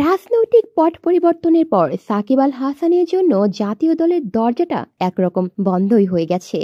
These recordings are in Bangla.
রাজনৈতিক পট পরিবর্তনের পর সাকিব আল হাসানের জন্য জাতীয় দলের দরজাটা একরকম বন্ধই হয়ে গেছে।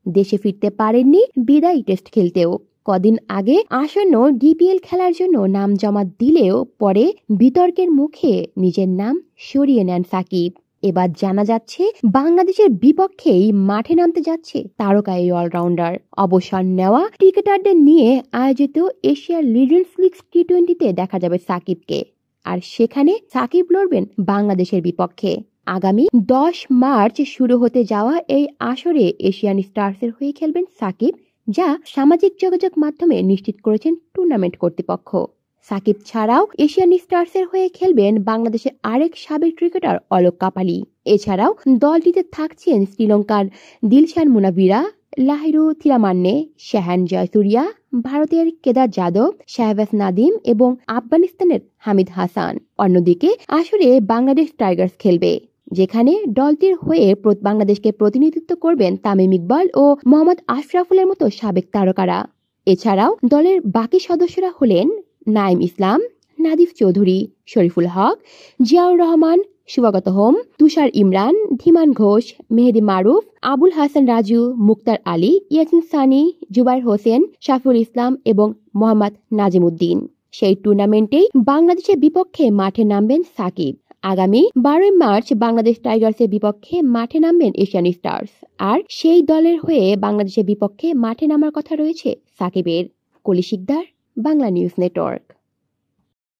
দেশে ফিরতে পারেননি বিদায়ী টেস্ট খেলতেও। কদিন আগে আসন্ন ডিপিএল খেলার জন্য নাম জমা দিলেও পরে বিতর্কের মুখে নিজের নাম সরিয়ে নেন সাকিব। এবার জানা যাচ্ছে বাংলাদেশের বিপক্ষেই মাঠে নামতে যাচ্ছে তারকা এই অলরাউন্ডার। অবসর নেওয়া ক্রিকেটারদের নিয়ে আয়োজিত এশিয়ার লিজেন্ডস লিগ টি-20-তে দেখা যাবে সাকিবকে। আর সেখানে সাকিব লড়বেন বাংলাদেশের বিপক্ষে। আগামী 10 মার্চ শুরু হতে যাওয়া এই আসরে এশিয়ান স্টার্সের হয়ে খেলবেন সাকিব, যা সামাজিক যোগাযোগ মাধ্যমে নিশ্চিত করেছেন টুর্নামেন্ট কর্তৃপক্ষ। সাকিব ছাড়াও এশিয়ান স্টার্সের হয়ে খেলবেন বাংলাদেশের আরেক সাবেক ক্রিকেটার অলোক কাপালি। এছাড়াও দলটিতে থাকছেন শ্রীলঙ্কার দিলশান মুনাবিরা, লাহিরু থিরামান্নে, শাহান জয়সুরিয়া, ভারতের কেদার যাদব, শাহবাজ নাদিম এবং আফগানিস্তানের হামিদ হাসান। অন্যদিকে আসরে বাংলাদেশ টাইগার্স খেলবে, যেখানে দলটির হয়ে বাংলাদেশকে প্রতিনিধিত্ব করবেন তামিম ইকবাল ও মোহাম্মদ আশরাফুলের মতো সাবেক তারকারা। এছাড়াও দলের বাকি সদস্যরা হলেন নাইম ইসলাম, নাদিফ চৌধুরী, শরীফুল হক, জিয়াউর রহমান, শুভাগত হোম, তুষার ইমরান, ধীমান ঘোষ, মেহেদি মারুফ, আবুল হাসান রাজু, মুক্তার আলী, ইয়াসিন সানি, জুবাইর হোসেন, শাফিউল ইসলাম এবং মোহাম্মদ নাজিম উদ্দিন। সেই টুর্নামেন্টেই বাংলাদেশের বিপক্ষে মাঠে নামবেন সাকিব। আগামী 12 মার্চ বাংলাদেশ টাইগার্সের বিপক্ষে মাঠে নামবেন এশিয়ান স্টার্স। আর সেই দলের হয়ে বাংলাদেশের বিপক্ষে মাঠে নামার কথা রয়েছে সাকিবের। কলি শিকদার, বাংলা নিউজ নেটওয়ার্ক।